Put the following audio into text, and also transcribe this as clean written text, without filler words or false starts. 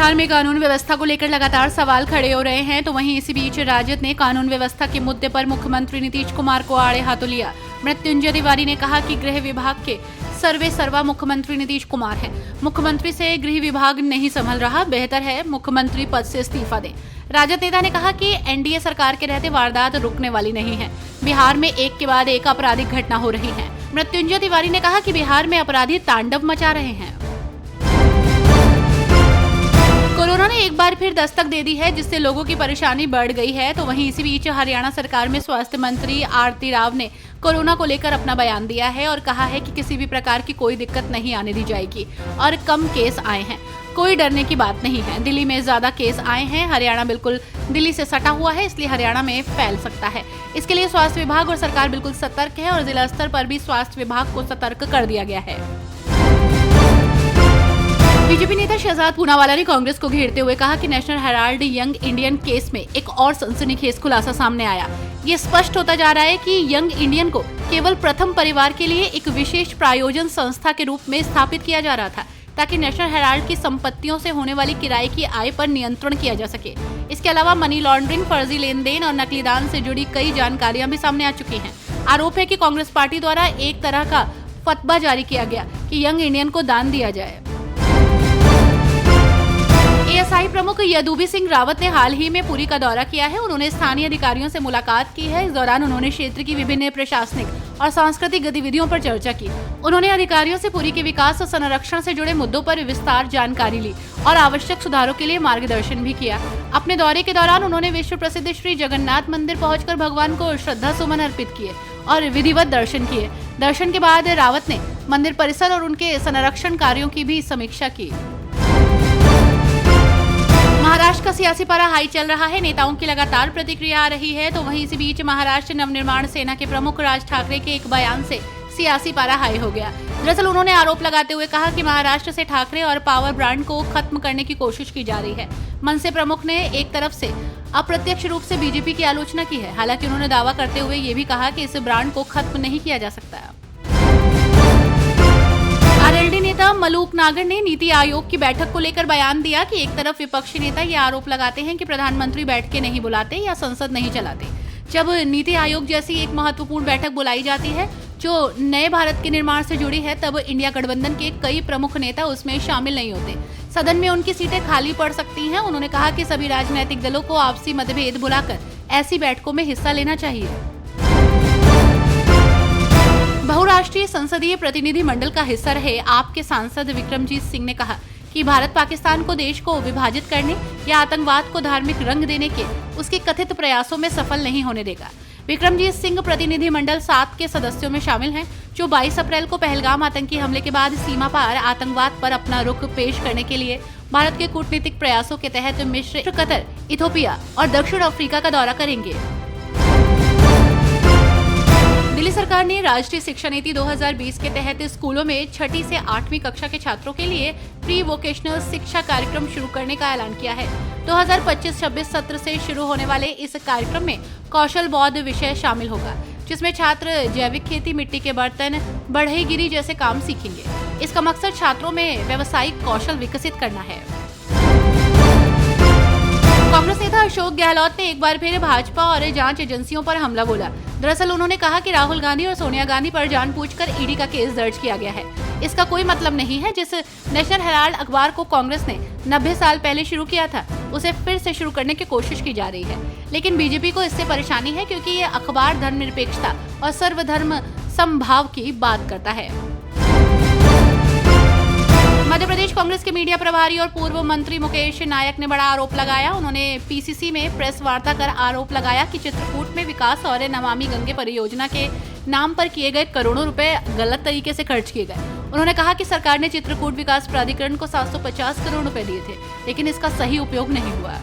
बिहार में कानून व्यवस्था को लेकर लगातार सवाल खड़े हो रहे हैं, तो वहीं इसी बीच राजद ने कानून व्यवस्था के मुद्दे पर मुख्यमंत्री नीतीश कुमार को आड़े हाथों लिया। मृत्युंजय तिवारी ने कहा कि गृह विभाग के सर्वे सर्वा मुख्यमंत्री नीतीश कुमार हैं। मुख्यमंत्री से गृह विभाग नहीं संभल रहा, बेहतर है मुख्यमंत्री पद से इस्तीफा दें। राजद नेता ने कहा कि एनडीए सरकार के रहते वारदात रुकने वाली नहीं है। बिहार में एक के बाद एक आपराधिक घटना हो रही है। मृत्युंजय तिवारी ने कहा कि बिहार में अपराधी तांडव मचा रहे हैं। कोरोना ने एक बार फिर दस्तक दे दी है, जिससे लोगों की परेशानी बढ़ गई है। तो वहीं इसी बीच हरियाणा सरकार में स्वास्थ्य मंत्री आरती राव ने कोरोना को लेकर अपना बयान दिया है और कहा है कि किसी भी प्रकार की कोई दिक्कत नहीं आने दी जाएगी और कम केस आए हैं, कोई डरने की बात नहीं है। दिल्ली में ज्यादा केस आए हैं, हरियाणा बिल्कुल दिल्ली से सटा हुआ है, इसलिए हरियाणा में फैल सकता है। इसके लिए स्वास्थ्य विभाग और सरकार बिल्कुल सतर्क है और जिला स्तर पर भी स्वास्थ्य विभाग को सतर्क कर दिया गया है। बीजेपी नेता शहजाद पूनावाला ने कांग्रेस को घेरते हुए कहा कि national Herald young Indian case में एक और सनसनीखेज खुलासा सामने आया। ये स्पष्ट होता जा रहा है कि यंग इंडियन को केवल प्रथम परिवार के लिए एक विशेष प्रायोजन संस्था के रूप में स्थापित किया जा रहा था, ताकि नेशनल हेराल्ड की संपत्तियों से होने वाली किराए की आय पर नियंत्रण किया जा सके। इसके अलावा मनी लॉन्ड्रिंग, फर्जी लेन देन और नकली दान से जुड़ी कई जानकारियां भी सामने आ चुकी हैं। आरोप है कि कांग्रेस पार्टी द्वारा एक तरह का फतवा जारी किया गया कि यंग इंडियन को दान दिया जाए। एएसआई प्रमुख यदुवीर सिंह रावत ने हाल ही में पुरी का दौरा किया है। उन्होंने स्थानीय अधिकारियों से मुलाकात की है। इस दौरान उन्होंने क्षेत्र की विभिन्न प्रशासनिक और सांस्कृतिक गतिविधियों पर चर्चा की। उन्होंने अधिकारियों से पुरी के विकास और संरक्षण से जुड़े मुद्दों पर विस्तार जानकारी ली और आवश्यक सुधारों के लिए मार्गदर्शन भी किया। अपने दौरे के दौरान उन्होंने विश्व प्रसिद्ध श्री जगन्नाथ मंदिर पहुंचकर भगवान को श्रद्धा सुमन अर्पित किए और विधिवत दर्शन किए। दर्शन के बाद रावत ने मंदिर परिसर और उनके संरक्षण कार्यों की भी समीक्षा की। महाराष्ट्र का सियासी पारा हाई चल रहा है। नेताओं की लगातार प्रतिक्रिया आ रही है। तो वहीं इसी बीच महाराष्ट्र नवनिर्माण सेना के प्रमुख राज ठाकरे के एक बयान से सियासी पारा हाई हो गया। दरअसल उन्होंने आरोप लगाते हुए कहा कि महाराष्ट्र से ठाकरे और पावर ब्रांड को खत्म करने की कोशिश की जा रही है। मनसे प्रमुख ने एक तरफ से अप्रत्यक्ष रूप से बीजेपी की आलोचना की है। हालांकि उन्होंने दावा करते हुए ये भी कहा कि इस ब्रांड को खत्म नहीं किया जा सकता। आरएलडी नेता मलूक नागर ने नीति आयोग की बैठक को लेकर बयान दिया कि एक तरफ विपक्षी नेता ये आरोप लगाते हैं कि प्रधानमंत्री बैठ के नहीं बुलाते या संसद नहीं चलाते। जब नीति आयोग जैसी एक महत्वपूर्ण बैठक बुलाई जाती है जो नए भारत के निर्माण से जुड़ी है, तब इंडिया गठबंधन के कई प्रमुख नेता उसमें शामिल नहीं होते। सदन में उनकी सीटें खाली पड़ सकती हैं। उन्होंने कहा कि सभी राजनीतिक दलों को आपसी मतभेद बुलाकर ऐसी बैठकों में हिस्सा लेना चाहिए। बहुराष्ट्रीय संसदीय प्रतिनिधि मंडल का हिस्सा रहे आप के सांसद विक्रमजीत सिंह ने कहा कि भारत पाकिस्तान को देश को विभाजित करने या आतंकवाद को धार्मिक रंग देने के उसके कथित प्रयासों में सफल नहीं होने देगा। विक्रमजीत सिंह प्रतिनिधि मंडल 7 के सदस्यों में शामिल हैं, जो 22 अप्रैल को पहलगाम आतंकी हमले के बाद सीमा पार आतंकवाद पर अपना रुख पेश करने के लिए भारत के कूटनीतिक प्रयासों के तहत मिस्र, कतर, इथोपिया और दक्षिण अफ्रीका का दौरा करेंगे। दिल्ली सरकार ने राष्ट्रीय शिक्षा नीति 2020 के तहत स्कूलों में 6ठी से 8वीं कक्षा के छात्रों के लिए प्री वोकेशनल शिक्षा कार्यक्रम शुरू करने का ऐलान किया है। 2025-26 सत्र से शुरू होने वाले इस कार्यक्रम में कौशल बौद्ध विषय शामिल होगा, जिसमें छात्र जैविक खेती, मिट्टी के बर्तन, बढ़ईगिरी जैसे काम सीखेंगे। इसका मकसद छात्रों में व्यावसायिक कौशल विकसित करना है। कांग्रेस नेता अशोक गहलोत ने एक बार फिर भाजपा और जांच एजेंसियों पर हमला बोला। दरअसल उन्होंने कहा कि राहुल गांधी और सोनिया गांधी पर जानबूझकर ईडी का केस दर्ज किया गया है। इसका कोई मतलब नहीं है। जिस नेशनल हेराल्ड अखबार को कांग्रेस ने 90 साल पहले शुरू किया था, उसे फिर से शुरू करने की कोशिश की जा रही है। लेकिन बीजेपी को इससे परेशानी है, क्योंकि ये अखबार धर्मनिरपेक्षता और सर्वधर्म समभाव की बात करता है। मध्य प्रदेश कांग्रेस के मीडिया प्रभारी और पूर्व मंत्री मुकेश नायक ने बड़ा आरोप लगाया। उन्होंने पीसीसी में प्रेस वार्ता कर आरोप लगाया कि चित्रकूट में विकास और नमामि गंगे परियोजना के नाम पर किए गए करोड़ों रुपए गलत तरीके से खर्च किए गए। उन्होंने कहा कि सरकार ने चित्रकूट विकास प्राधिकरण को 750 करोड़ रुपए दिए थे, लेकिन इसका सही उपयोग नहीं हुआ।